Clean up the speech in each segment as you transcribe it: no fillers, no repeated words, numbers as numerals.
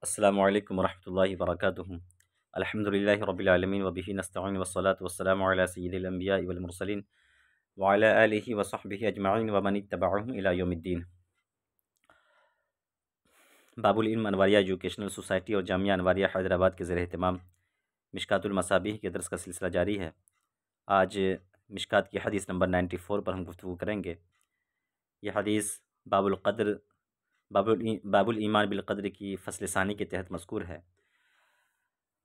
अस्सलामु अलैकुम वरहमतुल्लाहि वबरकातुहू। अल्हम्दुलिल्लाहि रब्बिल आलमीन व बिही नस्तईन वस्सलातु वस्सलामु अला सय्यिदिल अंबियाइ वल मुरसलीन व अला आलिहि व सहबिहि अजमईन व मन इत्तबअहुम इला यौमिद्दीन। बाबुल इल्म अनवारिया एजुकेशनल सोसाइटी और जामिया अनवारिया हैदराबाद के ज़ेर एहतमाम मिशकातुल मसाबीह के दर्स का सिलसिला जारी है। आज मिशकात की हदीस नंबर 94 पर हम गुफ्तगू करेंगे। यह हदीस बाबुल ईमान बिल क़द्र की फ़स्ल सानी के तहत मज़कूर है।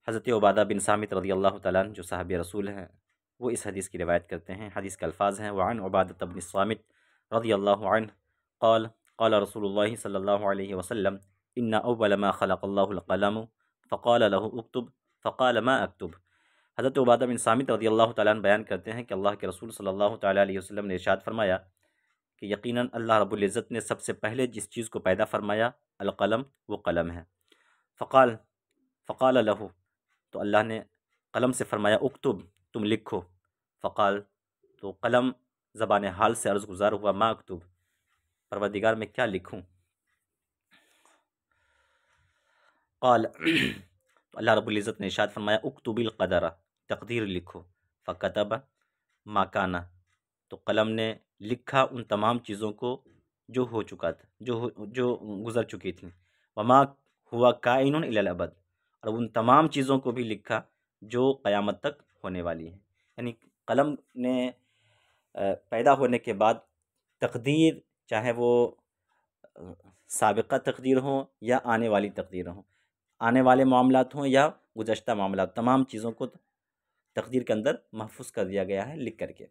हज़रत उबादा बिन सामित रज़ियल्लाहु तआला अन्हु जो साहबी रसूल हैं, वो इस हदीस की रिवायत करते हैं। हदीस के अल्फ़ाज़ हैं, वअन उबादत बिन सामित रज़ियल्लाहु अन्हु क़ाल क़ाल रसूलुल्लाहि सल्लल्लाहु अलैहि वसल्लम इन्ना अव्वल मा ख़लक़ल्लाहुल क़लम फ़क़ाल लहु उक्तुब फ़क़ाल मा अक्तुब। हज़रत उबादा बिन सामित रज़ियल्लाहु तआला अन्हु बयान करते हैं कि अल्लाह के रसूल सल्लल्लाहु तआला अलैहि वसल्लम ने इरशाद फरमाया कि यकीनन अल्लाह रब्बुल इज़्ज़त ने सबसे पहले जिस चीज़ को पैदा फरमाया अलक़लम, वो कलम है। फ़क़ाल लहु, तो अल्लाह ने कलम से फरमाया उक्तुब, तुम लिखो। फ़क़ाल, तो कलम ज़बान हाल से अर्ज़ गुज़ार हुआ मा अक्तुब, परवरदिगार मैं क्या लिखूँ। क़ाल, तो अल्लाह रब्बुल इज़्ज़त ने इरशाद फरमाया उक्तुबिल क़दरा, तक़दीर लिखो। फ़कतब मा काना, तो कलम ने लिखा उन तमाम चीज़ों को जो हो चुका था, जो गुज़र चुकी थी। वमा हुआ काइनुन इलल अबद, और उन तमाम चीज़ों को भी लिखा जो क़यामत तक होने वाली हैं। यानी कलम ने पैदा होने के बाद तक़दीर, चाहे वो साबिक़ा तक़दीर हो या आने वाली तक़दीर हो, आने वाले मामलात हों या गुज़श्ता मामलात, तमाम चीज़ों को तक़दीर के अंदर महफूज कर दिया गया है लिख करके।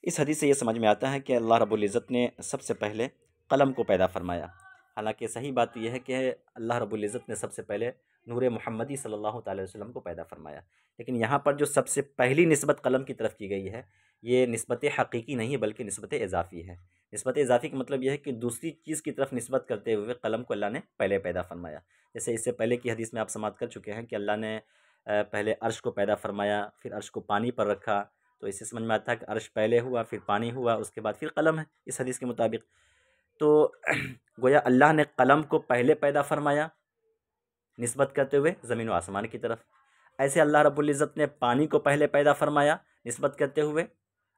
इस हदीस से ये समझ में आता है कि अल्लाह रब्बुल इज़्ज़त ने सबसे पहले कलम को पैदा फरमाया। हालांकि सही बात यह है कि अल्लाह रब्बुल इज़्ज़त ने सबसे पहले नूर मुहम्मदी सल्लल्लाहु अलैहि वसल्लम को पैदा फरमाया। लेकिन यहाँ पर जो सबसे पहली निस्बत कलम की तरफ की गई है, ये निस्बत हकीकी नहीं है बल्कि निस्बत इज़ाफ़ी है। निस्बत इज़ाफ़ी का मतलब यह है कि दूसरी चीज़ की तरफ निस्बत करते हुए कलम को अल्लाह ने पहले पैदा फरमाया। जैसे इससे पहले की हदीस में आप समाअत कर चुके हैं कि अल्लाह ने पहले अर्श को पैदा फरमाया, फिर अर्श को पानी पर रखा। तो इससे समझ में आता है कि अर्श पहले हुआ, फिर पानी हुआ, उसके बाद फिर कलम है इस हदीस के मुताबिक। तो गोया अल्लाह ने कलम को पहले पैदा फरमाया निस्बत करते हुए ज़मीन व आसमान की तरफ। ऐसे अल्लाह रब्बुल इज़्ज़त ने पानी को पहले पैदा फरमाया निस्बत करते हुए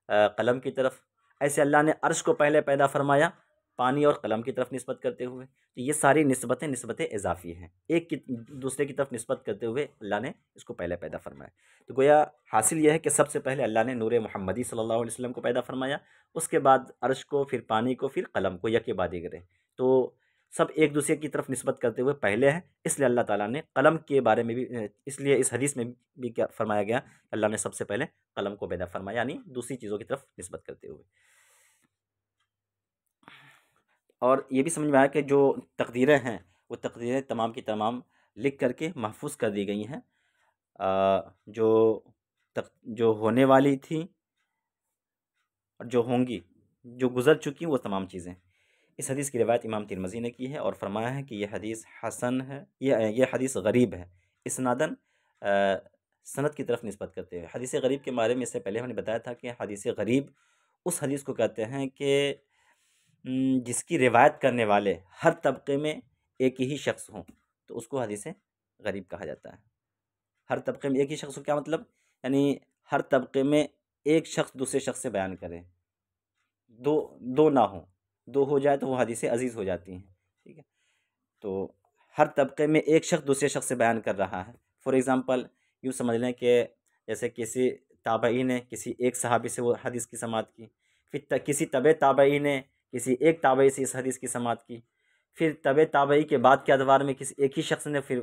कलम की तरफ। ऐसे अल्लाह ने अर्श को पहले पैदा फरमाया पानी और कलम की तरफ निस्बत करते हुए। तो ये सारी निस्बतें निस्बतें इज़ाफ़ी हैं, एक की दूसरे की तरफ निस्बत करते हुए अल्लाह ने इसको पहले पैदा फरमाया। तो गोया हासिल यह है कि सबसे पहले अल्लाह ने नूर मुहम्मदी सल्लल्लाहु अलैहि वसल्लम को पैदा फरमाया, उसके बाद अर्श को, फिर पानी को, फिर कलम को, यके बाद दिगरे। तो सब एक दूसरे की तरफ निस्बत करते हुए पहले है। इसलिए अल्लाह ताला ने कलम के बारे में भी इसलिए इस हदीस में भी क्या फरमाया गया, अल्लाह ने सबसे पहले कलम को पैदा फरमाया, यानी दूसरी चीज़ों की तरफ निस्बत करते हुए। और ये भी समझ में आया कि जो तकदीरें हैं, वो तकदीरें तमाम की तमाम लिख करके महफूज कर दी गई हैं। जो होने वाली थी और जो होंगी, जो गुज़र चुकी वो तमाम चीज़ें। इस हदीस की रिवायत इमाम तिरमिज़ी ने की है और फरमाया है कि यह हदीस हसन है, यह हदीस गरीब है। इसनादन सनद की तरफ निस्बत करते हैं। हदीस गरीब के बारे में इससे पहले हमने बताया था कि हदीस गरीब उस हदीस को कहते हैं कि जिसकी रिवायत करने वाले हर तबके में एक ही शख्स हों, तो उसको हदीस गरीब कहा जाता है। हर तबके में एक ही शख्स को क्या मतलब, यानी हर तबके में एक शख्स दूसरे शख्स से बयान करे, दो ना हो, दो हो जाए तो वो हदीसें अजीज़ हो जाती हैं। ठीक है, तो हर तबके में एक शख्स दूसरे शख्स से बयान कर रहा है। फॉर एग्ज़ाम्पल यूँ समझ लें कि जैसे किसी ताबई ने किसी एक सहाबी से वो हदीस की समाअत की, फिर किसी तबे ताबई ने किसी एक ताबई से इस हदीस की समाअत की, फिर तबे ताबई के बाद के अदवार में किसी एक ही शख्स ने फिर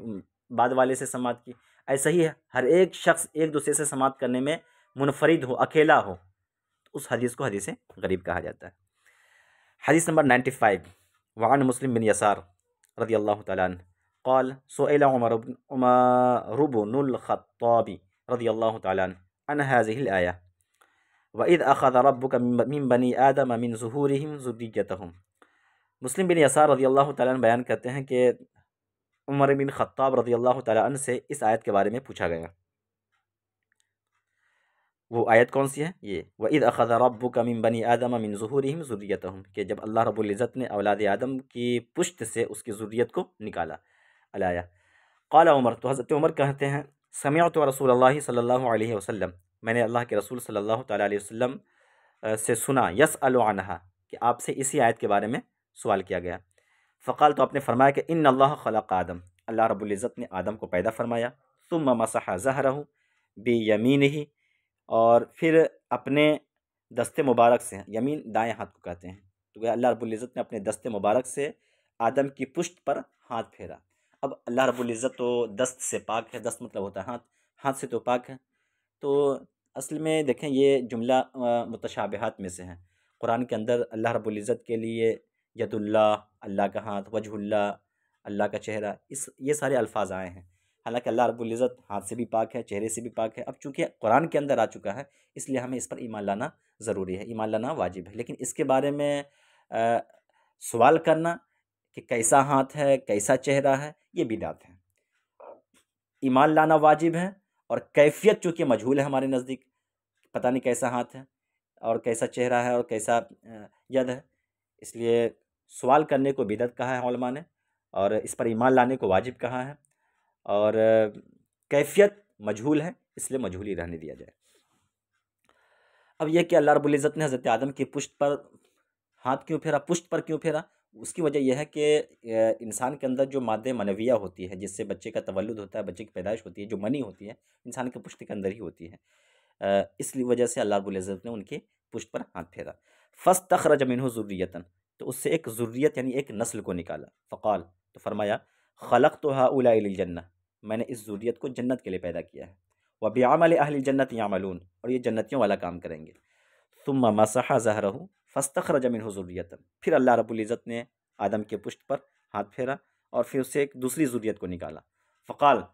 बाद वाले से समाअत की। ऐसा ही है, हर एक शख्स एक दूसरे से समाअत करने में मुनफरिद हो, अकेला हो, तो उस हदीस को हदीस गरीब कहा जाता है। हदीस नंबर 95 वअन मुस्लिम बिन यसार रज़ियल्लाहु तआला अन्हु क़ाल सुइला उमर इब्नुल ख़त्ताब रज़ियल्लाहु तआला अन्हु अन हाज़िहिल आया व इज़ अख़ज़ रब्बुका मिन बनी आदम मिन ज़ुहूरिहिम ज़ुर्रिय्यतहुम। मुस्लिम बिन यसार रज़ियल्लाहु तआला अन्हु बयान करते हैं कि उमर बिन ख़त्ताब रज़ियल्लाहु तआला अन्हु से इस आयत के बारे में पूछा गया। वो आयत कौन सी है? ये व इज़ अख़ज़ रब्बुका मिन बनी आदम मिन ज़ुहूरिहिम ज़ुर्रिय्यतहुम, कि जब अल्लाह रब्बुल इज़्ज़त ने औलाद आदम की पुश्त से उसकी ज़ुर्रियत को निकाला। अलाया। क़ाल उमर, तो हज़रत उमर कहते हैं समिअतु रसूलल्लाहि सल्लल्लाहु अलैहि वसल्लम, मैंने अल्लाह के रसूल सल्लल्लाहु तआला अलैहि वसल्लम से सुना, यसअलु अन्हा, कि आपसे इसी आयत के बारे में सवाल किया गया। फ़क़ाल, तो आपने फरमाया कि इन्ना अल्लाह खलक़ आदम, अल्लाह रब्बुल इज़्ज़त ने आदम को पैदा फरमाया, सुम्मा मसह ज़हरहु बियमीनिही, और फिर अपने दस्ते मुबारक से, यमीन दाएं हाथ को कहते हैं, तो अल्लाह रब्बुल इज़्ज़त ने अपने दस्ते मुबारक से आदम की पुष्ट पर हाथ फेरा। अब अल्लाह रब्बुल इज़्ज़त तो दस्त से पाक है, दस्त मतलब होता है हाथ, हाथ से तो पाक है। तो असल में देखें, ये जुमला मुतशाबिहात में से है। कुरान के अंदर अल्लाह रब्बुल इज़्ज़त के लिए यदुल्लाह, अल्लाह का हाथ, वजहुल्लाह, अल्लाह का चेहरा, ये सारे अल्फाज आए हैं। हालांकि अल्लाह रब्बुल इज़्ज़त हाथ से भी पाक है, चेहरे से भी पाक है। अब चूँकि कुरान के अंदर आ चुका है, इसलिए हमें इस पर ईमान लाना ज़रूरी है, ईमान लाना वाजिब है। लेकिन इसके बारे में सवाल करना कि कैसा हाथ है, कैसा चेहरा है, ये बिदात है। ईमान लाना वाजिब है, और कैफियत चूँकि मजहूल है हमारे नज़दीक, पता नहीं कैसा हाथ है और कैसा चेहरा है और कैसा यद है, इसलिए सवाल करने को बिदअत कहा है उलमा ने, और इस पर ईमान लाने को वाजिब कहा है। और कैफियत मजहूल है, इसलिए मजहूल ही रहने दिया जाए। अब यह कि अल्लाह रब्बुल इज़्ज़त ने हज़रत आदम की पुष्ट पर हाथ क्यों फेरा, पुष्ट पर क्यों फेरा, उसकी वजह यह है कि इंसान के अंदर जो मादे मनविया होती है, जिससे बच्चे का तवल्लुद होता है, बच्चे की पैदाइश होती है, जो मनी होती है, इंसान के पुष्ट के अंदर ही होती है। इस वजह से अल्लाह रब्बुल इज़्ज़त ने उनके पुष्ट पर हाथ फेरा। फ़स्तख़रज मिन्हु ज़ुर्रियतन, तो उससे एक ज़ुर्रियत यानी एक नस्ल को निकाला। फ़क़ाल, तो फरमाया ख़लक़्तु हाउलाइ लिल जन्नह, मैंने इस ज़ुर्रियत को जन्नत के लिए पैदा किया है। व बिअमलि अहलिल जन्नत यामलून, और ये जन्नतियों वाला काम करेंगे। सुम्मा मसह ज़हरहु फ़स्तख़रज मिन्हु ज़ुर्रियतन, फिर अल्लाह रब्बुल इज़्ज़त ने आदम के पुष्ट पर हाथ फेरा और फिर उससे एक दूसरी ज़ुर्रियत को निकाला। फ़क़ाल,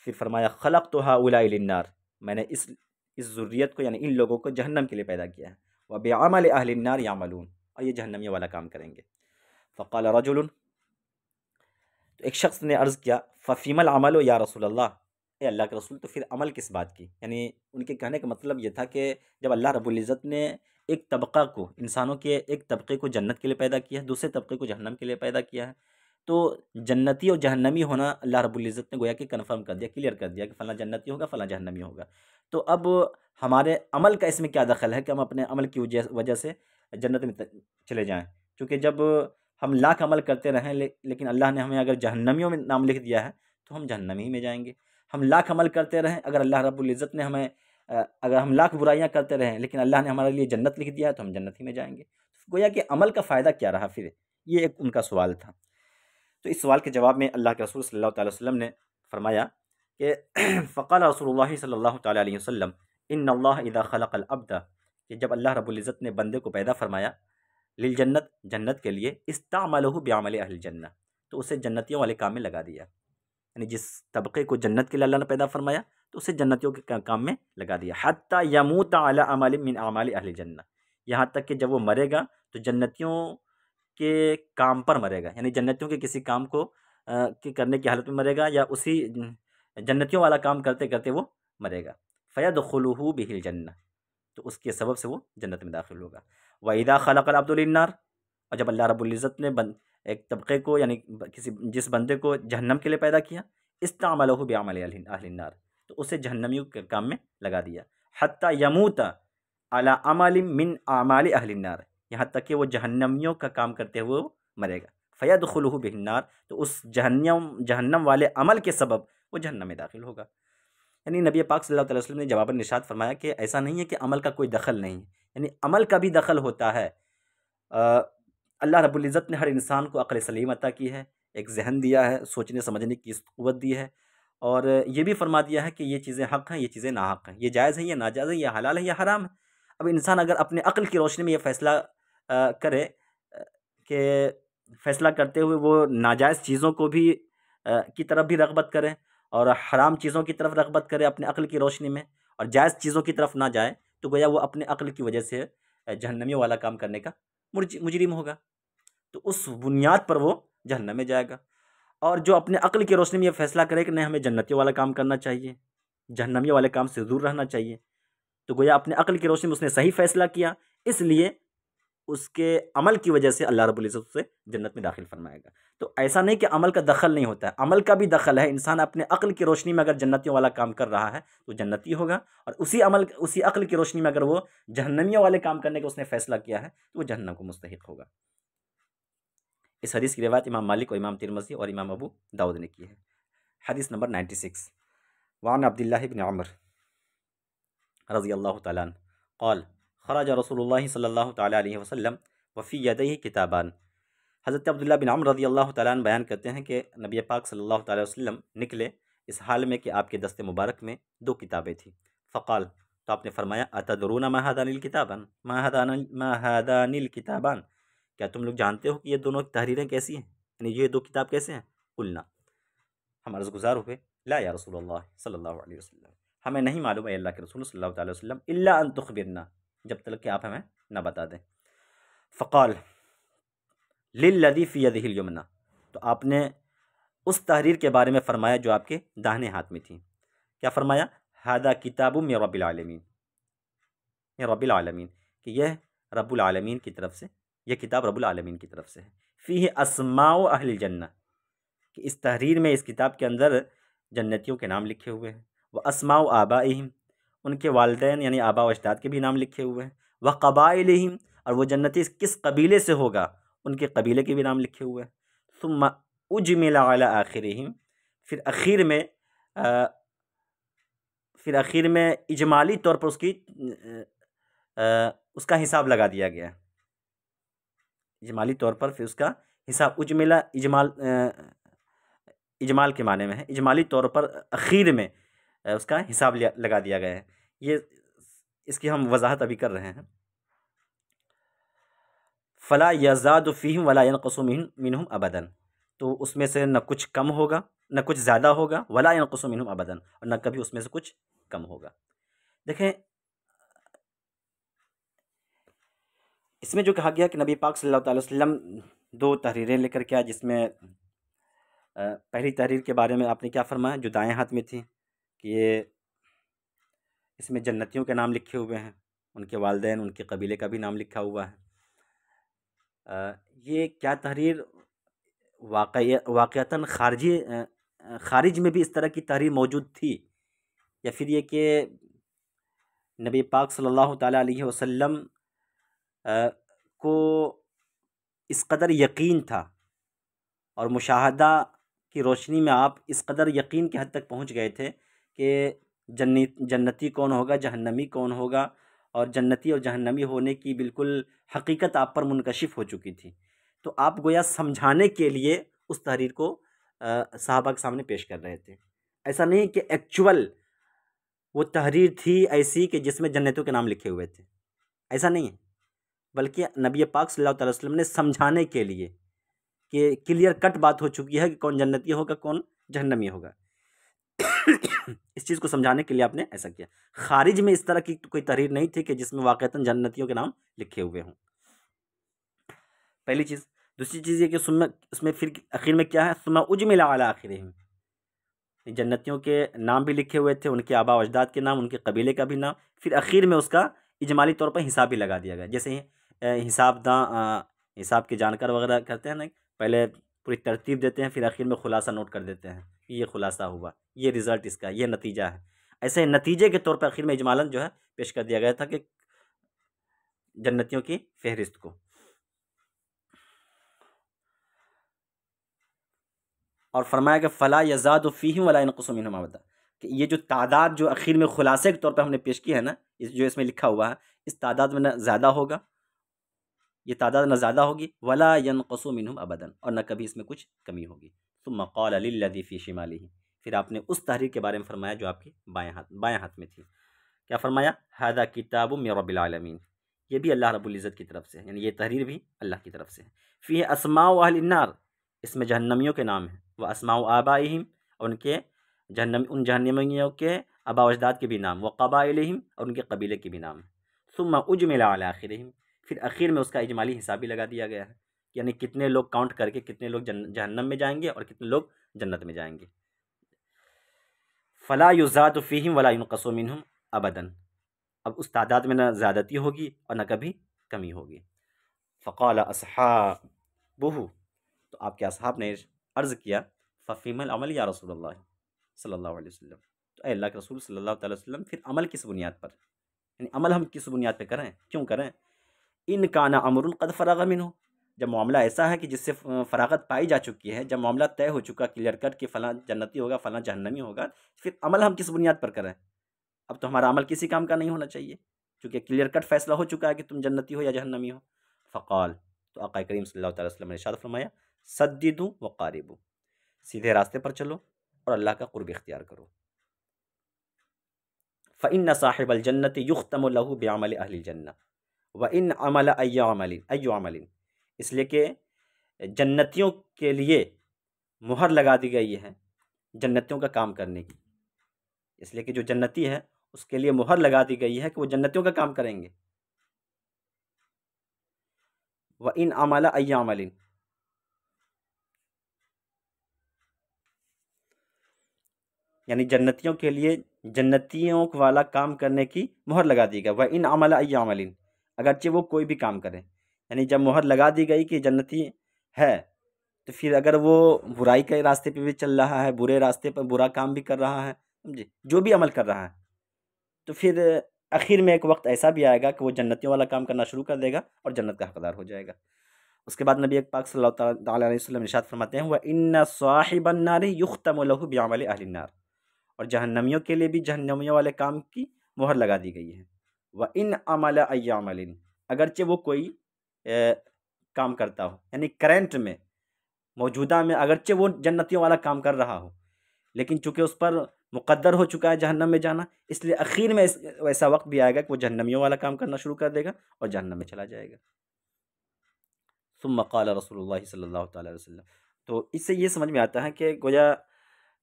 फिर फरमाया ख़लक़्तु हाउलाइ लिन्नार, मैंने इस ज़ुर्रियत को यानी इन लोगों को जहन्नम के लिए पैदा किया है। व बिअमलि अहलिन नार यामलून, और ये जहन्नमियों वाला काम करेंगे। फ़क़ाल रजुलुन, तो एक शख्स ने अर्ज़ किया फ़फ़ीमल अमल या रसूलल्लाह, ए अल्लाह के रसूल, तो फिर अमल किस बात की। यानी उनके कहने का मतलब ये था कि जब अल्लाह रब्बुल इज़्ज़त ने एक तबका को, इंसानों के एक तबके को जन्नत के लिए पैदा किया है, दूसरे तबके को जहन्नम के लिए पैदा किया है, तो जन्नती और जहन्नमी होना अल्लाह रब्बुल इज़्ज़त ने गोया कि कन्फर्म कर दिया, क्लियर कर दिया कि फ़लाँ जन्नती होगा, फ़लाँ जहन्नमी होगा। तो अब हमारे अमल का इसमें क्या दखल है कि हम अपने अमल की वजह से जन्नत में चले जाएँ। क्योंकि जब हम लाख अमल करते रहें लेकिन अल्लाह ने हमें अगर जहन्नमियों में नाम लिख दिया है, तो हम जहन्नमी में जाएंगे। हम लाख अमल करते रहें, अगर अल्लाह रब्बुल इज़्ज़त ने हमें अगर हम लाख बुराइयां करते रहें लेकिन अल्लाह ने हमारे लिए जन्नत लिख दिया है, तो हम जन्नत ही में जाएंगे। गोया कि अमल का फ़ायदा क्या रहा फिर, ये एक उनका सवाल था। तो इस सवाल के जवाब में अल्लाह के रसूल सल्लल्लाहु अलैहि वसल्लम ने फरमाया कि फ़क़ाल रसूलुल्लाह सल्लल्लाहु अलैहि वसल्लम इन्नल्लाह इज़ा ख़लक़ल अब्द, कि जब अल्लाह रब्बुल इज़्ज़त ने बंदे को पैदा फरमाया, लिल जन्नत, जन्नत के लिए, इस्तामलहु बिअमलि अहलिल जन्नह, तो उसे जन्नतियों वाले काम में लगा दिया। यानी जिस तबके को जन्नत के लिए अल्लाह ने पैदा फरमाया, तो उसे जन्नतियों के काम में लगा दिया। हत्ता यमूत अला अमल मिन अमालि अहलिल जन्नह, यहाँ तक कि जब वो मरेगा तो जन्नतियों के काम पर मरेगा, यानी जन्नतियों के किसी काम को के करने की हालत में मरेगा, या उसी जन्नतियों वाला काम करते करते वो मरेगा। फ़यदख़ुलुहु बिहिल जन्नह, तो उसके सबब से वो जन्नत में दाखिल होगा। व इज़ा ख़लक़ल अब्दु लिन्नार, और जब अल्लाह रब्बुल इज़्ज़त ने एक तबके को यानी किसी जिस बंदे को जहन्नम के लिए पैदा किया, इस्तामलहु बिअमलि अहलिन नार, तो उसे जहन्नमियों के काम में लगा दिया। हत्ता यमूत अला अमलिम मिन अमालि अहलिन नार, यहाँ तक कि वो जहन्नमियों का काम करते हुए वो मरेगा। फ़यदख़ुलुहु बिहिन्नार, तो उस जहन्नम वाले अमल के सबब वो जहन्नम में दाखिल होगा। यानी नबी पाक सल्लल्लाहु अलैहि वसल्लम ने जवाबन निशात फरमाया कि ऐसा नहीं है कि अमल का कोई दखल नहीं है, यानी अमल का भी दखल होता है। अल्लाह रब्बुल इज़्ज़त ने हर इंसान को अक़ल सलीम अता की है, एक ज़हन दिया है, सोचने समझने की क़ुव्वत दी है, और ये भी फरमा दिया है कि ये चीज़ें हक़ हैं, ये चीज़ें नाहक़ हैं, ये जायज़ है, ये नाजायज़ है, ये हलाल है, ये हराम है। अब इंसान अगर अपने अक़ल की रोशनी में ये फ़ैसला करे कि फ़ैसला करते हुए वो नाजायज़ चीज़ों को भी की तरफ भी रग़बत करे और हराम चीज़ों की तरफ रग़बत करे अपने अक़ल की रोशनी में, और जायज़ चीज़ों की तरफ ना जाए, तो गोया वो अपने अक़ल की वजह से जहन्नमियों वाला काम करने का मुजरिम होगा। तो उस बुनियाद पर वो जहन्नम में जाएगा। और जो अपने अक़ल की रोशनी में ये फ़ैसला करे कि नहीं, हमें जन्नतियों वाला काम करना चाहिए, जहन्नमियों वाले काम से दूर रहना चाहिए, तो गोया अपने अक़ल की रोशनी में उसने सही फ़ैसला किया, इसलिए उसके अमल की वजह से अल्लाह रब्बुल इज़्ज़त उसे जन्नत में दाखिल फरमाएगा। तो ऐसा नहीं कि अमल का दखल नहीं होता है, अमल का भी दखल है। इंसान अपने अक्ल की रोशनी में अगर जन्नतियों वाला काम कर रहा है तो जन्नती होगा, और उसी अक्ल की रोशनी में अगर वो जहन्नमियों वाले काम करने का उसने फैसला किया है तो वो जहन्नम को मुस्तहिक होगा। इस हदीस की रिवायत इमाम मालिक और इमाम तिरमिज़ी और इमाम अबू दाऊद ने की है। हदीस नंबर 96, वान अब्दुल्लाह इब्न उमर रज़ियल्लाहु तआला अन्हु क़ाल ख़रज रसूलुल्लाह सल्लल्लाहु तआला अलैहि वसल्लम व फ़ी यदैहि किताबान। हज़रत अब्दुल्लाह बिन अमर रज़ियल्लाहु तआला अन्हु बयान करते हैं कि नबी पाक सल्लल्लाहु तआला अलैहि वसल्लम निकले इस हाल में कि आपके दस्ते मुबारक में दो किताबें थीं। फ़क़ाल, तो आपने फरमाया, अतदरूना मा हादानिल किताबान, मा हादानिल किताबान, क्या तुम लोग जानते हो कि ये दोनों तहरीरें कैसी हैं, यानी ये दो किताब कैसे हैं? कुलना, हम अर्ज़गुज़ार हुए, ला या रसूलल्लाह सल्लल्लाहु अलैहि वसल्लम, हमें नहीं मालूम है अल्लाह के रसूल सल्लल्लाहु अलैहि वसल्लम, इल्ला अन तुख़बिरना, जब तक कि आप हमें न बता दें। फ़क़ाल लिल्लज़ी फ़ी यदिहिल यमना, तो आपने उस तहरीर के बारे में फ़रमाया जो आपके दाहिने हाथ में थी। क्या फ़रमाया? हादा किताबुम मिन रब्बिल आलमीन, मिन रब्बिल आलमीन, कि यह रब्बुल आलमीन की तरफ से, यह किताब रब्बुल आलमीन की तरफ से है। फ़ीहि अस्माउ अहलिल जन्नह, कि इस तहरीर में, इस किताब के अंदर जन्नतियों के नाम लिखे हुए हैं। व अस्माउ आबाइहिम, उनके वालिदैन यानी आबा व अजदाद के भी नाम लिखे हुए हैं। व क़बाइलिहिम, और वो जन्नती किस कबीले से होगा उनके कबीले के भी नाम लिखे हुए हैं। सुम्मा उजमिला अला आखिरिहिम, फिर आखिर में इजमाली तौर पर उसका हिसाब लगा दिया गया। इजमाली तौर पर फिर उसका हिसाब, उजमिला इजमाल के माने में है, इजमाली तौर पर आखिर में उसका हिसाब लगा दिया गया है। ये इसकी हम वजाहत अभी कर रहे हैं। फ़ला यज़ादु फ़ीहिम वला यनक़ुसु मिनहुम अबदन, तो उसमें से न कुछ कम होगा न कुछ ज़्यादा होगा, वला यनक़ुसु मिनहुम अबदन, और न कभी उसमें से कुछ कम होगा। देखें, इसमें जो कहा गया कि नबी पाक सल्लल्लाहु अलैहि वसल्लम दो तहरीरें लेकर के आए, जिसमें पहली तहरीर के बारे में आपने क्या फरमाया, जो दाएं हाथ में थी, कि ये इसमें जन्नतियों के नाम लिखे हुए हैं, उनके वालिदैन, उनके कबीले का भी नाम लिखा हुआ है। ये क्या तहरीर वाक़यतन खारिज में भी इस तरह की तहरीर मौजूद थी, या फिर ये कि नबी पाक सल्लल्लाहु ताला अलैहि वसल्लम को इस कदर यकीन था और मुशाहदा की रोशनी में आप इस कदर यकीन के हद तक पहुंच गए थे कि जन्नती कौन होगा, जहन्नमी कौन होगा, और जन्नती और जहन्नमी होने की बिल्कुल हकीकत आप पर मुनकशिफ हो चुकी थी। तो आप गोया समझाने के लिए उस तहरीर को सहाबा के सामने पेश कर रहे थे। ऐसा नहीं कि एक्चुअल वो तहरीर थी ऐसी कि जिसमें जन्नतियों के नाम लिखे हुए थे, ऐसा नहीं है, बल्कि नबी पाक सल्लल्लाहु अलैहि वसल्लम ने समझाने के लिए कि क्लियर कट बात हो चुकी है कि कौन जन्नती होगा, कौन जहन्नमी होगा। इस चीज़ को समझाने के लिए आपने ऐसा किया। खारिज में इस तरह की कोई तहरीर नहीं थी कि जिसमें वाक़तन जन्नतियों के नाम लिखे हुए हों, पहली चीज़। दूसरी चीज़ ये कि उसमें फिर आखिर में क्या है, सुम्मा उजमिला अला आखिरिहिम, जन्नतियों के नाम भी लिखे हुए थे, उनके आबा व अजदाद के नाम, उनके कबीले का भी नाम, फिर आखिर में उसका इजमाली तौर पर हिसाब भी लगा दिया गया। जैसे हिसाब के जानकार वगैरह करते हैं ना, पहले पूरी तरतीब देते हैं, फिर आखिर में खुलासा नोट कर देते हैं, ये खुलासा हुआ, ये रिज़ल्ट इसका, ये नतीजा है। ऐसे नतीजे के तौर पर आखिर में इजमालन जो है पेश कर दिया गया था कि जन्नतियों की फहरिस्त को। और फरमाया कि फ़ला यज़ादु फ़ीहिम वला यनक़ुसु मिनहुम अबदा, कि ये जो तादाद जो आखिर में खुलासे के तौर पर हमने पेश की है ना, जो इसमें लिखा हुआ है, इस तादाद में न ज़्यादा होगा, ये तादाद न ज़्यादा होगी, वला यनक़ुसु मिनहुम अबदन, और न कभी इसमें कुछ कमी होगी। सुम्मा क़ाल लिल्लज़ी फ़ी शिमालिही, फिर आपने उस तहरीर के बारे में फरमाया जो आपके बाएं हाथ में थी। क्या फरमाया? हादा किताबुम मिन रब्बिल आलमीन, ये भी अल्लाह रब्बुल इज़्ज़त की तरफ से है, यानी ये तहरीर भी अल्लाह की तरफ से है। फ़ीहि अस्माउ अहलिन नार, इसमें जहन्नमियों के नाम हैं। व अस्माउ आबाइहिम, उनके उन जहन्नमियों के आबा व अजदाद के भी नाम। व क़बाइलिहिम, और उनके कबीले के भी नाम। सुम्मा उजमिला अला आखिरिहिम, फिर आखिर में उसका इजमाली हिसाब भी लगा दिया गया है, यानी कितने लोग काउंट करके कितने लोग जहन्नम में जाएंगे और कितने लोग जन्नत में जाएंगे। फ़ला युज़ादु फ़ीहिम वला युनक़सु मिनहुम अबदन, अब उस तादाद में न ज़्यादती होगी और न कभी कमी होगी। फ़क़ाल अस्हाबुहु, तो आपके असहाब ने अर्ज़ किया, फ़फ़ीमल अमल या रसूलल्लाह सल्लल्लाहु अलैहि वसल्लम, तो अल्लाह के रसूल सल्लल्लाहु अलैहि वसल्लम फिर अमल किस बुनियाद पर, यानी अमल हम किस बुनियाद पे करें, क्यों करें। इन काना अमरुन क़द फ़रग़ मिन्हु, जब मामला ऐसा है कि जिससे फ़राग़त पाई जा चुकी है, जब मामला तय हो चुका क्लियर कट कि फ़लाँ जन्नती होगा फ़लाँ जहन्नमी होगा, फिर अमल हम किस बुनियाद पर करें। अब तो हमारा अमल किसी काम का नहीं होना चाहिए, क्योंकि क्लियर कट फ़ैसला हो चुका है कि तुम जन्नती हो या जहन्नमी हो। फ़क़ाल, तो आक़ा करीम सल्लल्लाहु अलैहि वसल्लम ने इरशाद फ़रमाया, सद्दिदू व क़ारिबू, सीधे रास्ते पर चलो और अल्लाह का क़ुर्ब इख्तियार करो। फ़इन्न साहिबल जन्नति युख्तमु लहू बिअमलि अहलिल जन्नह व इन अमल अय्यु अमलिन, इसलिए कि जन्नतियों के लिए मुहर लगा दी गई है जन्नतियों का काम करने की, इसलिए कि जो जन्नती है उसके लिए मुहर लगा दी गई है कि वो जन्नतियों का काम करेंगे। व इन अमल अय्यु अमलिन, यानी जन्नतियों के लिए जन्नतियों वाला काम करने की मुहर लगा दी गई। व इन अमल अय्यु अमलिन, अगरचे वो कोई भी काम करें, यानी जब मुहर लगा दी गई कि जन्नती है, तो फिर अगर वो बुराई के रास्ते पे भी चल रहा है, बुरे रास्ते पर बुरा काम भी कर रहा है, समझे, जो भी अमल कर रहा है, तो फिर आखिर में एक वक्त ऐसा भी आएगा कि वो जन्नतियों वाला काम करना शुरू कर देगा और जन्नत का हकदार हो जाएगा। उसके बाद नबी पाक सल्लल्लाहु अलैहि वसल्लम इरशाद फरमाते हैं, व इन्ना साहिबन नारि युख्तमु लहू बिअमलि अहलिन नार, और जहन्नमियों के लिए भी जहन्नमियों वाले काम की मुहर लगा दी गई है। व इन अमल अय्यु अमलिन, अगरचे वो कोई काम करता हो, यानी करंट में मौजूदा में अगरचे वो जन्नतियों वाला काम कर रहा हो, लेकिन चूंकि उस पर मुक़द्दर हो चुका है जहन्नम में जाना, इसलिए आखिर में वैसा वक्त भी आएगा कि वो जहन्नमियों वाला काम करना शुरू कर देगा और जहन्नम में चला जाएगा। सुम्मा क़ाल रसूलुल्लाह सल्लल्लाहु अलैहि वसल्लम, तो इससे ये समझ में आता है कि गोया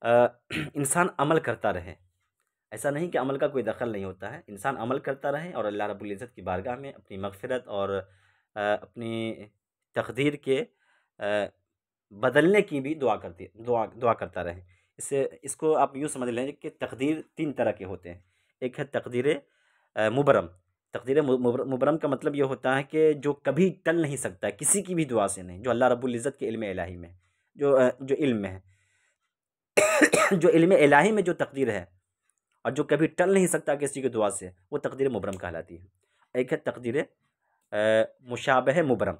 इंसान अमल करता रहे, ऐसा नहीं कि अमल का कोई दखल नहीं होता है, इंसान अमल करता रहे और अल्लाह रब्बुल इज़्ज़त की बारगाह में अपनी मग़फ़िरत और अपनी तक़दीर के बदलने की भी दुआ करता रहे। इसको आप यूँ समझ लें कि तक़दीर 3 तरह के होते हैं। एक है तक़दीर मुबरम, तक़दीर मुबरम का मतलब ये होता है कि जो कभी टल नहीं सकता है, किसी की भी दुआ से नहीं, जो अल्लाह रब्बुल इज़्ज़त के इल्म इलाही में, जो इल्म में है जो इल्म इलाही में जो तक़दीर है और जो कभी टल नहीं सकता किसी की दुआ से, वो तक़दीर मुबरम कहलाती है। एक है तक़दीर मुशाबह मुबरम।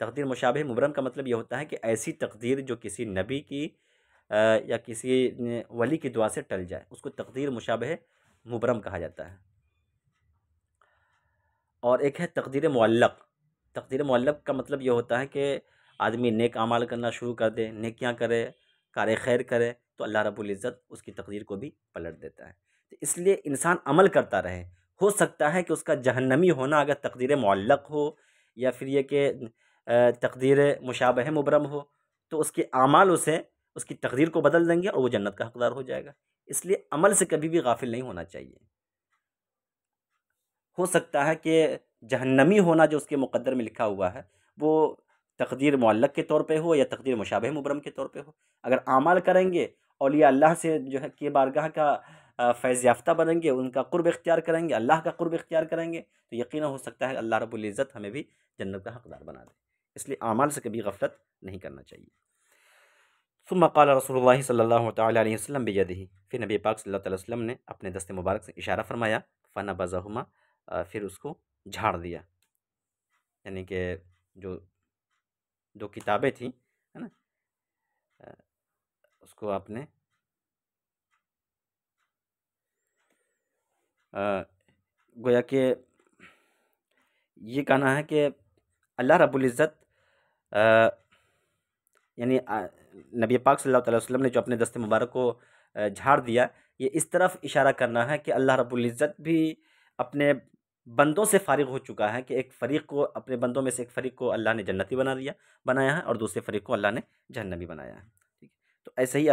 तक़दीर मुशाबह मुबरम का मतलब ये होता है कि ऐसी तक़दीर जो किसी नबी की या किसी वली की दुआ से टल जाए, उसको तक़दीर मुशाबह मुबरम कहा जाता है। और एक है तक़दीर मुअल्लक़। तक़दीर मुअल्लक़ का मतलब ये होता है कि आदमी नेक अमाल करना शुरू कर दे, नेकियां करे, कार खैर करे, तो अल्लाह रब्बुल इज़्ज़त उसकी तक़दीर को भी पलट देता है। तो इसलिए इंसान अमल करता रहे। हो सकता है कि उसका जहन्नमी होना अगर तक़दीर मुअल्लक़ हो या फिर ये कि तक़दीर मुशाबह मुबरम हो, तो उसके आमाल उसे उसकी तक़दीर को बदल देंगे और वो जन्नत का हक़दार हो जाएगा। इसलिए अमल से कभी भी गाफिल नहीं होना चाहिए। हो सकता है कि जहन्नमी होना जो उसके मुक़द्दर में लिखा हुआ है, वो तक़दीर मुअल्लक़ के तौर पे हो या तक़दीर मुशाबह मुबरम के तौर पे हो। अगर आमाल करेंगे, औलिया अल्लाह से जो है कि बारगाह का फ़ैज़ याफ़्ता बनेंगे, उनका क़ुर्ब इख्तियार करेंगे, अल्लाह का क़ुर्ब इख्तियार करेंगे, तो यकीनन हो सकता है अल्लाह रब्बुल इज़्ज़त हमें भी जन्नत का हक़दार बना दे। इसलिए आमाल से कभी गफ़लत नहीं करना चाहिए। सुम्मा क़ाल रसूलुल्लाह सल्लल्लाहु तआला अलैहि वसल्लम बियदिही, फिर नबी पाक सल्लल्लाहु अलैहि वसल्लम ने अपने दस्ते मुबारक से इशारा फरमाया, फ़नबज़हुमा, फिर उसको झाड़ दिया, यानी कि जो 2 किताबें थीं, है ना, उसको आपने गोया कि ये कहना है कि अल्लाह रब्बुल इज़्ज़त यानी नबी पाक सल्लल्लाहु अलैहि वसल्लम ने जो अपने दस्ते मुबारक को झाड़ दिया, ये इस तरफ इशारा करना है कि अल्लाह रब्बुल इज़्ज़त भी अपने बंदों से फ़ारिग़ हो चुका है कि एक फ़रीक़ को, अपने बंदों में से एक फ़रीक़ को अल्लाह ने जन्नती बनाया है और दूसरे फ़रीक़ को अल्लाह ने जहन्नमी बनाया है। ठीक है, तो ऐसे ही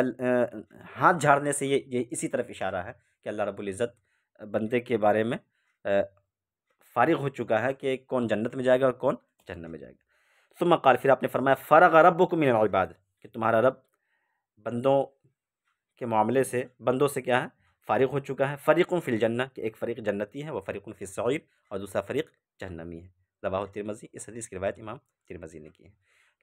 हाथ झाड़ने से ये इसी तरफ इशारा है कि अल्लाह रब्बुल इज़्ज़त बंदे के बारे में फ़ारिग़ हो चुका है कि कौन जन्नत में जाएगा और कौन जहन्नम में जाएगा। सुम्मा क़ाल, फिर आपने फरमाया, फ़रग़ रब्बुकुम मिनल इबाद, कि तुम्हारा रब बंदों के मामले से, बंदों से क्या है, फ़ारिग़ हो चुका है। फ़रीक़ुन फ़िल जन्नह, कि एक फ़रीक़ जन्नती है, व फ़रीक़ुन फ़िस सईर, और दूसरा फ़रीक़ जहन्नमी है। रवाहु तिरमिज़ी, इस हदीस की रिवायत इमाम तिरमिज़ी ने की है।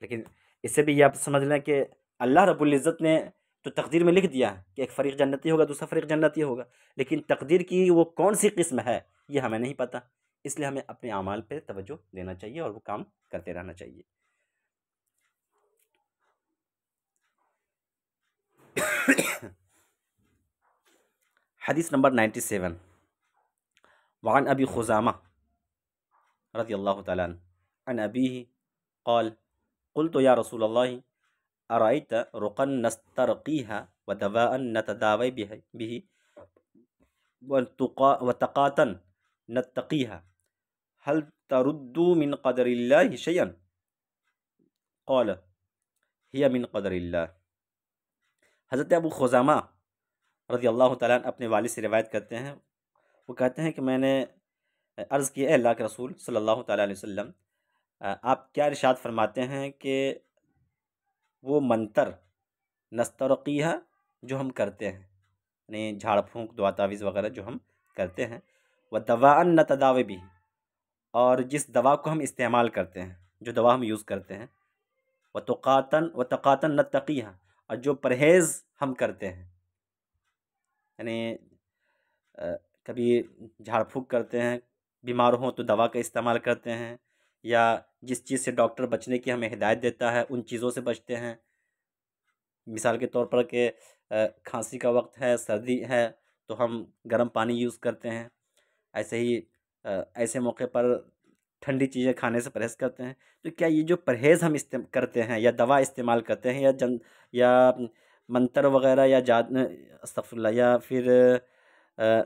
लेकिन इससे भी ये आप समझ लें कि अल्लाह रब्बुल इज़्ज़त ने तो तकदीर में लिख दिया है कि एक फ़रीक़ जन्नती होगा, दूसरा फ़रीक़ जन्नती होगा, लेकिन तकदीर की वो कौन सी किस्म है ये हमें नहीं पता। इसलिए हमें अपने अमाल पे तवज्जो देना चाहिए और वो काम करते रहना चाहिए। हदीस नंबर 97, वअन अबी खुज़ामा रज़ियल्लाहु तआला अन्हु अन अबीही क़ाल क़ुल्तु या रसूलल्लाह अरायत रुक़न नस्तरक़ीहा व दवाअन नतदावी बिही व तक़ातन नत्तक़ीहा हल तरुद्दु मिन क़दरिल्लाहि शयअन क़ाल हिय मिन क़दरिल्लाह। हज़रत अबू खुज़ामा रज़ियल्लाहु तआला अन्हु अपने वालिद से रिवायत करते हैं, वो कहते हैं कि मैंने अर्ज़ की, अल्लाह के रसूल सल्लल्लाहु तआला अलैहि वसल्लम, आप क्या इरशाद फरमाते हैं कि वो मंतर नस्तरक़ीहा जो हम करते हैं, यानी झाड़ फूँक दुआ तावीज़ वग़ैरह जो हम करते हैं, व दवाअन नतदावी बिही, और जिस दवा को हम इस्तेमाल करते हैं, जो दवा हम यूज़ करते हैं, व तक़ातन नत्तक़ीहा, और जो परहेज़ हम करते हैं, यानी कभी झाड़ फूँक करते हैं, बीमार हों तो दवा का इस्तेमाल करते हैं, या जिस चीज़ से डॉक्टर बचने की हमें हिदायत देता है उन चीज़ों से बचते हैं। मिसाल के तौर पर कि खांसी का वक्त है, सर्दी है, तो हम गर्म पानी यूज़ करते हैं। ऐसे ही ऐसे मौके पर ठंडी चीज़ें खाने से परहेज़ करते हैं। तो क्या ये जो परहेज़ हम करते हैं या दवा इस्तेमाल करते हैं या मंतर वग़ैरह या अस्तग़फ़िरुल्लाह, या फिर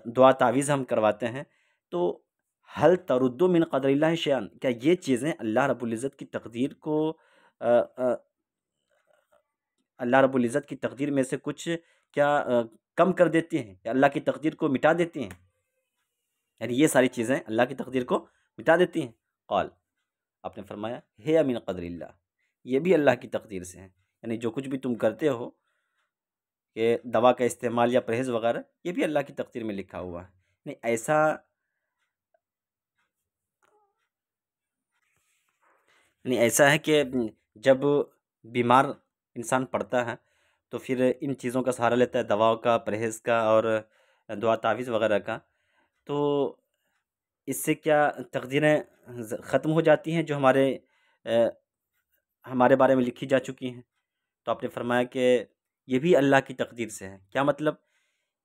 दुआ तावीज़ हम करवाते हैं, तो हल तरुद्दु मिन क़दरिल्लाहि शैअन, क्या ये चीज़ें अल्लाह रब्बुल इज़्ज़त की तक़दीर को अल्लाह रब्बुल इज़्ज़त की तक़दीर में से कुछ क्या कम कर देती हैं या अल्लाह की तक़दीर को मिटा देती हैं? यानी ये सारी चीज़ें अल्लाह की तक़दीर को मिटा देती हैं। क़ाल, आपने फरमाया, हिय मिन क़दरिल्लाह, ये भी अल्लाह की तक़दीर से हैं। यानी जो कुछ भी तुम करते हो कि दवा का इस्तेमाल या परहेज़ वग़ैरह, ये भी अल्लाह की तक़दीर में लिखा हुआ है। नहीं ऐसा नहीं ऐसा है कि जब बीमार इंसान पड़ता है तो फिर इन चीज़ों का सहारा लेता है, दवाओं का, परहेज़ का और दुआ तावीज़ वग़ैरह का। तो इससे क्या तक़दीरें ख़त्म हो जाती हैं जो अ, हमारे बारे में लिखी जा चुकी हैं? तो आपने फरमाया कि ये भी अल्लाह की तक़दीर से है। क्या मतलब?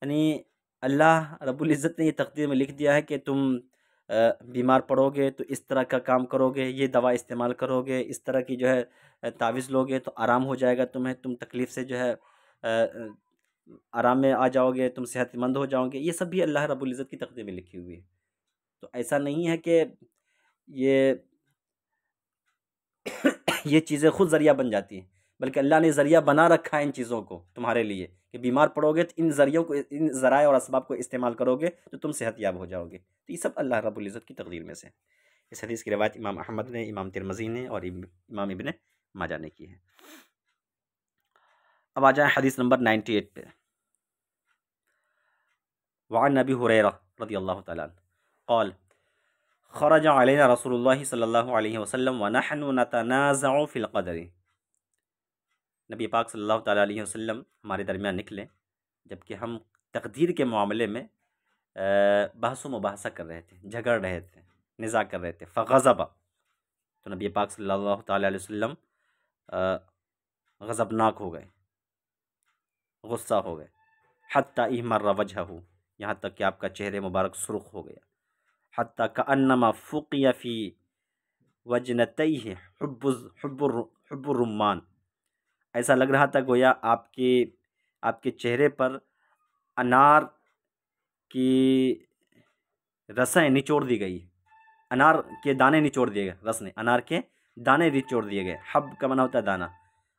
यानी अल्लाह रब्बुल इज़्ज़त ने ये तक़दीर में लिख दिया है कि तुम बीमार पड़ोगे तो इस तरह का काम करोगे, ये दवा इस्तेमाल करोगे, इस तरह की जो है तावीज़ लोगे तो आराम हो जाएगा तुम्हें, तुम तकलीफ़ से जो है आराम में आ जाओगे, तुम सेहतमंद हो जाओगे। ये सब भी अल्लाह रब्बुल इज़्ज़त की तक़दीर में लिखी हुई है। तो ऐसा नहीं है कि ये ये चीज़ें खुद ज़रिया बन जाती हैं, बल्कि अल्लाह ने ज़रिया बना रखा है इन चीज़ों को तुम्हारे लिए कि बीमार पड़ोगे तो इन ज़रियों को, इन ज़राए और असबाब को इस्तेमाल करोगे तो तुम सेहतयाब हो जाओगे। तो ये सब अल्लाह रब्बुल इज़्ज़त की तक़दीर में से है। इस हदीस की रिवायत इमाम अहमद ने, इमाम तिरमिज़ी ने और इमाम इब्न माजा ने की है। अब आ जाएँ हदीस नंबर 98 पे। वअन अबी हुरैरा रज़ियल्लाहु तआला अन्हु क़ाल खरज अलैना रसूलुल्लाह सल्लल्लाहु अलैहि वसल्लम व नहनु नतनाज़अु फ़िल क़दरि। नबी पाक सल्लल्लाहु तआला अलैहि वसल्लम हमारे दरमियान निकले जबकि हम तकदीर के मामले में बहस व मुबाहसा कर रहे थे, झगड़ रहे थे, निज़ा कर रहे थे। फ़ग़ज़ब, तो नबी पाक सल्लल्लाहु तआला अलैहि वसल्लम ग़ज़बनाक हो गए, गुस्सा हो गए। हत्ता इहमर्रा वजहहू, यहाँ तक कि आपका चेहरे मुबारक सुर्ख हो गया। हत्ता कअन्नमा फ़ुक़िया फ़ी वजनतैहि हुब्बुर रुम्मान, ऐसा लग रहा था गोया आपके चेहरे पर अनार की रसें निचोड़ दी गई, अनार के दाने निचोड़ दिए गए। रस ने, अनार के दाने निचोड़ दिए गए। हब का माना होता है दाना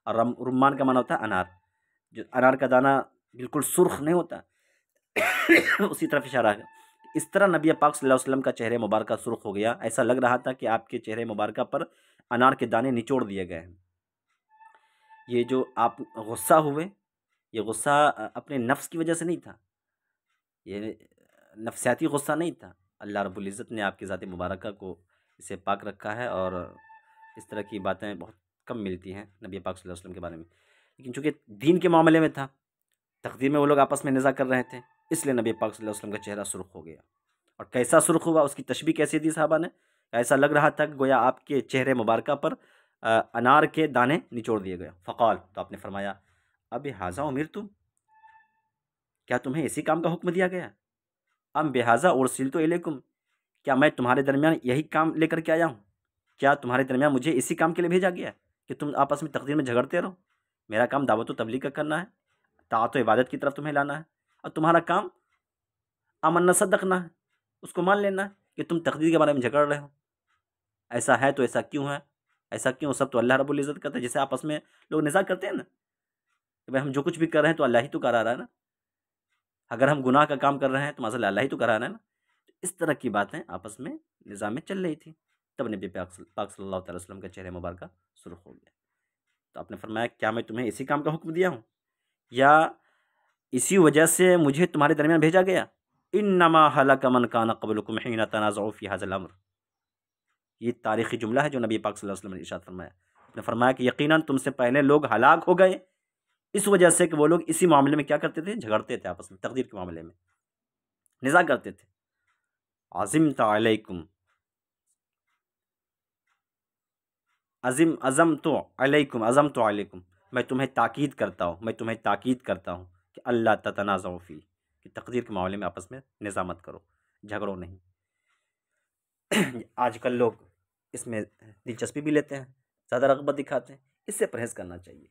और रुम्मान का माना होता है अनार। जो अनार का दाना बिल्कुल सुर्ख नहीं होता उसी तरफ इशारा है। इस तरह नबी पाक सल्लल्लाहु अलैहि वसल्लम का चेहरे मुबारक सुर्ख हो गया। ऐसा लग रहा था कि आपके चेहरे मुबारक पर अनार के दाने निचोड़ दिए गए हैं। ये जो आप गुस्सा हुए, ये गुस्सा अपने नफ्स की वजह से नहीं था, ये नफसियाती गुस्सा नहीं था। अल्लाह रब्बुल इज़्ज़त ने आपकी ज़ात मुबारक को इसे पाक रखा है और इस तरह की बातें बहुत कम मिलती हैं नबी पाक सल्लल्लाहु अलैहि वसल्लम के बारे में। लेकिन चूँकि दीन के मामले में था, तकदीर में वो लोग आपस में निज़ा कर रहे थे, इसलिए नबी पाक सल्लल्लाहु अलैहि वसल्लम का चेहरा सुर्ख हो गया। और कैसा सुर्ख हुआ, उसकी तशबीह कैसी दी साहबा ने? ऐसा लग रहा था कि गोया आपके चेहरे मुबारका पर अनार के दाने निचोड़ दिए गए। फ़क़ाल, तो आपने फरमाया, अब हाज़ा उमिरतुम, क्या तुम्हें इसी काम का हुक्म दिया गया? अम बिहाज़ा उरसिलतु इलैकुम, क्या मैं तुम्हारे दरमियान यही काम लेकर के आया हूँ? क्या तुम्हारे दरमियान मुझे इसी काम के लिए भेजा गया है कि तुम आपस में तकदीर में झगड़ते रहो? मेरा काम दावत व तबलीग का करना है, ताअत व इबादत की तरफ तुम्हें लाना है, और तुम्हारा काम आमन्ना सद्दक़ना है, उसको मान लेना है कि तुम तकदीर के बारे में झगड़ रहे हो। ऐसा है तो ऐसा क्यों है? ऐसा क्यों? सब तो अल्लाह रब्बुल इज़्ज़त करता है। जैसे आपस में लोग निज़ा करते हैं ना कि भाई हम जो कुछ भी कर रहे हैं तो अल्लाह ही तो करा रहा है ना, अगर हम गुनाह का काम कर रहे हैं तो माज़अल्लाह अल्लाह ही तो करा रहा है ना। तो इस तरह की बातें आपस में निज़ा में चल रही थी। तब नबी पाक सल्लल्लाहु अलैहि वसल्लम के चेहरे मुबारक सुर्ख हो गया। तो आपने फरमाया, क्या मैं तुम्हें इसी काम का हुक्म दिया हूँ, या इसी वजह से मुझे तुम्हारे दरमियान भेजा गया? इन्नमा हलक मन कान क़ब्लकुम हिना तनाज़अू फ़ी हाज़ल अम्र। ये तारीख़ी जुमला है जो नबी पाक सल्लल्लाहु अलैहि वसल्लम ने इरशाद फरमाया। आपने फरमाया कि यकीनन तुमसे पहले लोग हलाक हो गए, इस वजह से कि वो लोग इसी मामले में क्या करते थे? झगड़ते थे आपस में, तकदीर के मामले में निज़ा करते थे। अज़िमत अलैकुम, अज़मतु अलैकुम, मैं तुम्हें ताकीद करता हूँ, मैं तुम्हें ताकीद करता हूँ कि अल्लाह ततनाज़अू फ़ी, कि तकदीर के मामले में आपस में निज़ा मत करो, झगड़ो नहीं। आजकल लोग इसमें दिलचस्पी भी लेते हैं, ज़्यादा रग़बत दिखाते हैं, इससे परहेज़ करना चाहिए।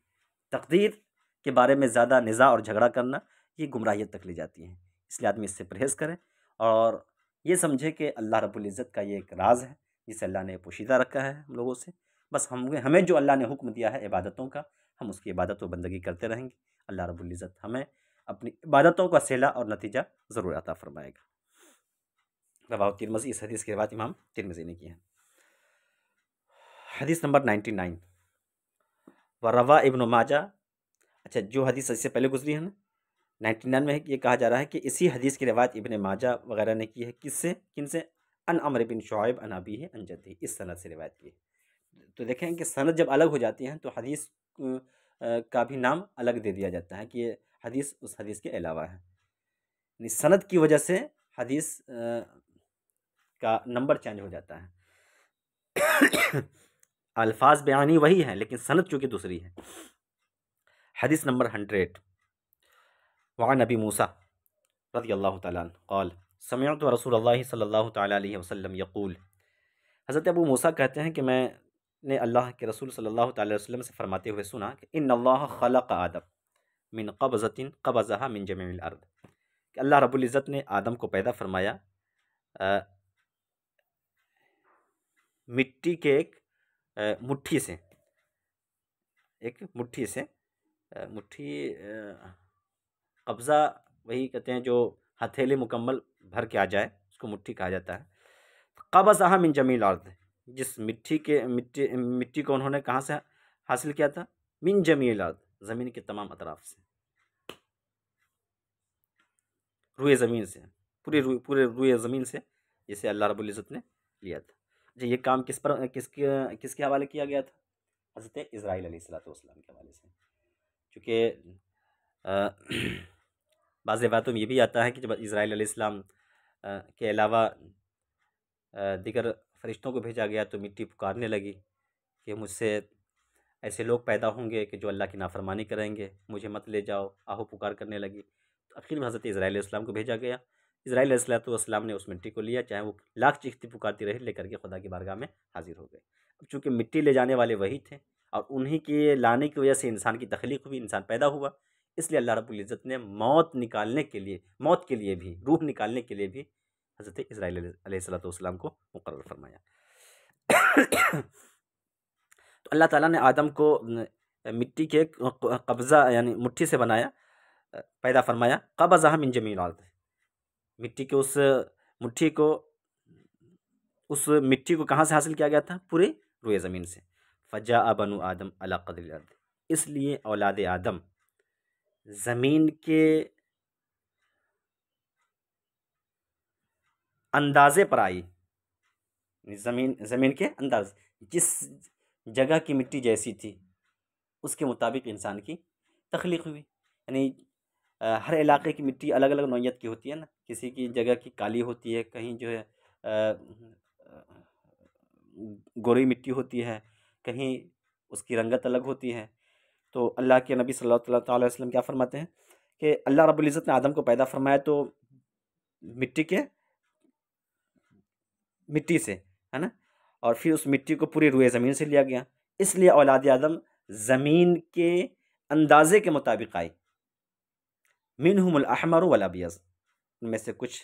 तकदीर के बारे में ज़्यादा निज़ा और झगड़ा करना ये गुमराहियत तक ले जाती है, इसलिए आदमी इससे परहेज़ करे और ये समझे कि अल्लाह रब्बुल इज़्ज़त का ये एक राज़ है जिसे अल्लाह ने पोशीदा रखा है हम लोगों से। बस हमें जो अल्लाह ने हुक्म दिया है इबादतों का, हम उसकी इबादत व बंदगी करते रहेंगे। अल्लाह रब्बुल इज़्ज़त हमें अपनी इबादतों का सिला और नतीजा ज़रूर अता फ़रमाएगा। रवाह तिरमिज़ी, इस हदीस की रिवायत इमाम तिरमिज़ी ने की है। हदीस नंबर 99, व रवा इब्न माजा। अच्छा, जो हदीस इससे पहले गुजरी है ना 99 में है, ये कहा जा रहा है कि इसी हदीस की रिवायत इब्न माजा वगैरह ने की है। किससे? किनसे? अन अम्र बिन शुआइब अन अबीही अन जद्दी, इस सनद से रिवायत की है। तो देखें कि सनद जब अलग हो जाती हैं तो हदीस का भी नाम अलग दे दिया जाता है कि ये हदीस उस हदीस के अलावा है। यानी सनद की वजह से हदीस का नंबर चेंज हो जाता है। अल्फाज बयानी वही है लेकिन सनद चूँकि दूसरी है। हदीस नंबर 100, वअन अबी मूसा रज़ियल्लाहु तआला अन्हु क़ाल समिअतु रसूलल्लाहि सल्लल्लाहु तआला अलैहि वसल्लम यक़ूल। हज़रत अबू मूसा कहते हैं कि मैंने अल्लाह के रसूल सल्लल्लाहु तआला अलैहि वसल्लम से फरमाते हुए सुना कि इन्नल्लाह खलक़ आदम मिन क़ब्ज़तिन क़बज़हा मिन जमीइल अर्द, कि अल्लाह रब्बुल इज़्ज़त ने आदम को पैदा फरमाया मिट्टी के एक मुट्ठी से, एक मुट्ठी से, मुट्ठी कब्ज़ा वही कहते हैं जो हथेली मुकम्मल भर के आ जाए उसको मुट्ठी कहा जाता है। क़बज़हा मिन जमीइल अर्द, जिस मिट्टी को उन्होंने कहाँ से हासिल किया था? मिन जमीइल अर्द, ज़मीन के तमाम अतराफ से, रुए ज़मीन से, पूरे रुए ज़मीन से जिसे अल्लाह रब्बुल इज़्ज़त ने लिया था। अच्छा, ये काम किसके हवाले किया गया था? हज़रत इज़राइल अलैहिस्सलातु वस्सलाम के हवाले से। चूँकि बाज़ रिवायतों में ये भी आता है कि जब इज़राइल अलैहिस्सलाम के अलावा दीगर फ़रिश्तों को भेजा गया तो मिट्टी पुकारने लगी कि मुझसे ऐसे लोग पैदा होंगे कि जो अल्लाह की नाफरमानी करेंगे, मुझे मत ले जाओ, आहो पुकार करने लगी। तो आखिर में हज़रत इज़राइल अलैहिस्सलाम को भेजा गया। इज़राइल अलैहिस्सलाम ने उस मिट्टी को लिया, चाहे वो लाख चीखती पुकारती रही, लेकर के खुदा की बारगाह में हाजिर हो गए। अब चूँकि मिट्टी ले जाने वाले वही थे और उन्हीं के लाने की वजह से इंसान की तख्लीक हुई, इंसान पैदा हुआ, इसलिए अल्लाह रब्बुल इज़्ज़त ने मौत के लिए भी, रूह निकालने के लिए भी हज़रत इज़राइल अलैहिस्सलातु वस्सलाम को मुक़र्रर फरमाया। तो अल्लाह ताला ने आदम को मिट्टी के कब्ज़ा यानी मुट्ठी से बनाया, पैदा फरमाया। क़बज़हा मिन जमीइल अर्द, मिट्टी के उस मुट्ठी को, उस मिट्टी को कहाँ से हासिल किया गया था? पूरे रुए ज़मीन से। फ़जाअ बनु आदम अला क़द्रिल अर्द, इसलिए औलाद आदम ज़मीन के अंदाज़े पर आई, ज़मीन के अंदाज, जिस जगह की मिट्टी जैसी थी उसके मुताबिक इंसान की तख्लीक हुई। यानी हर इलाके की मिट्टी अलग अलग नौइयत की होती है ना, किसी की जगह की काली होती है, कहीं जो है गोरी मिट्टी होती है, कहीं उसकी रंगत अलग होती है। तो अल्लाह के नबी सल्लल्लाहु अलैहि वसल्लम क्या फरमाते हैं कि अल्लाह रब्बुल इज़्ज़त ने आदम को पैदा फरमाया तो मिट्टी के मिट्टी से, है ना, और फिर उस मिट्टी को पूरी रुए ज़मीन से लिया गया, इसलिए औलाद आदम ज़मीन के अंदाजे के मुताबिक आई। मिनहुमुल अहमर वल अबियज़, उनमें से कुछ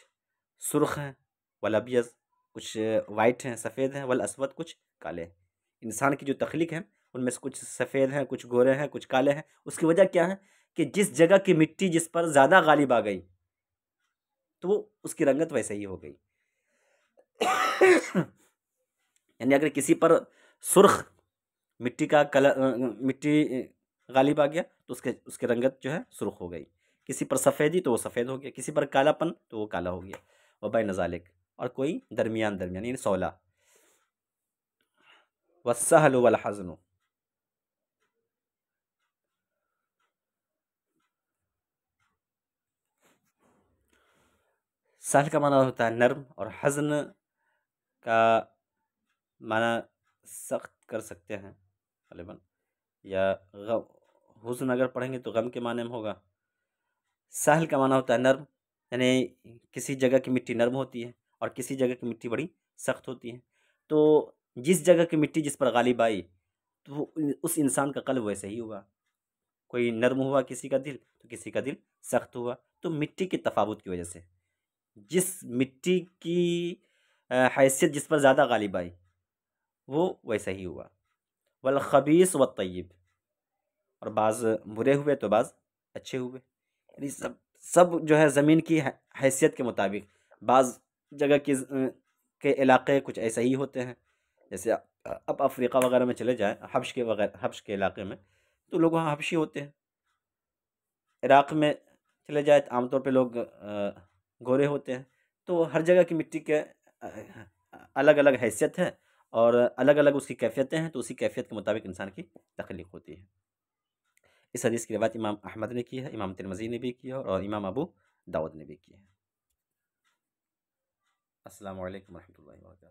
सुर्ख हैं, वल अबियज़ कुछ वाइट हैं, सफ़ेद हैं, वल अस्वद कुछ काले हैं। इंसान की जो तख्लीक है उनमें से कुछ सफ़ेद हैं, कुछ गोरे हैं, कुछ काले हैं। उसकी वजह क्या है कि जिस जगह की मिट्टी जिस पर ज़्यादा गालिब आ गई तो वो उसकी रंगत वैसे ही हो गई। यानी अगर किसी पर सुर्ख मिट्टी का कलर मिट्टी गालिब आ गया तो उसके उसकी रंगत जो है सुर्ख हो गई। किसी पर सफ़ेदी तो वो सफ़ेद हो गया, किसी पर कालापन तो वो काला हो गया। और बैन ज़ालिक, और कोई दरमियान दरमियान यानी सौला। वस्सहलु वल हज़्नु, सहल का माना होता है नर्म, और हज़्न का माना सख्त कर सकते हैं ग़ालिबन, या हुज़्न अगर पढ़ेंगे तो गम के माने में होगा। सहल का माना होता है नर्म, यानी किसी जगह की मिट्टी नर्म होती है और किसी जगह की मिट्टी बड़ी सख्त होती है। तो जिस जगह की मिट्टी जिस पर गालिब आई तो उस इंसान का कल्ब वैसे ही हुआ। कोई नर्म हुआ किसी का दिल तो किसी का दिल सख्त हुआ। तो मिट्टी की तफावत की वजह से जिस मिट्टी की हैसियत जिस पर ज़्यादा गालिब आई वो वैसा ही हुआ। वल खबीस व तय्यब, और बाज़ बुरे हुए तो बाज़ अच्छे हुए। यानी सब सब जो है ज़मीन की हैसियत के मुताबिक, बाज़ जगह के इलाके कुछ ऐसे ही होते हैं। जैसे अब अफ्रीका वगैरह में चले जाएं, हब्श के इलाके में, तो लोग वहाँ हबशी होते हैं। इराक़ में चले जाए तो आमतौर पे लोग गोरे होते हैं। तो हर जगह की मिट्टी के अलग अलग हैसियत है और अलग अलग उसकी कैफियतें हैं, तो उसी कैफियत के मुताबिक इंसान की तख्लीक होती है। इस हदीस की रिवायत इमाम अहमद ने की है, इमाम तिरमिज़ी ने भी की है और इमाम अबू दाऊद ने भी की है। अस्सलामु अलैकुम व रहमतुल्लाहि व बरकातहू।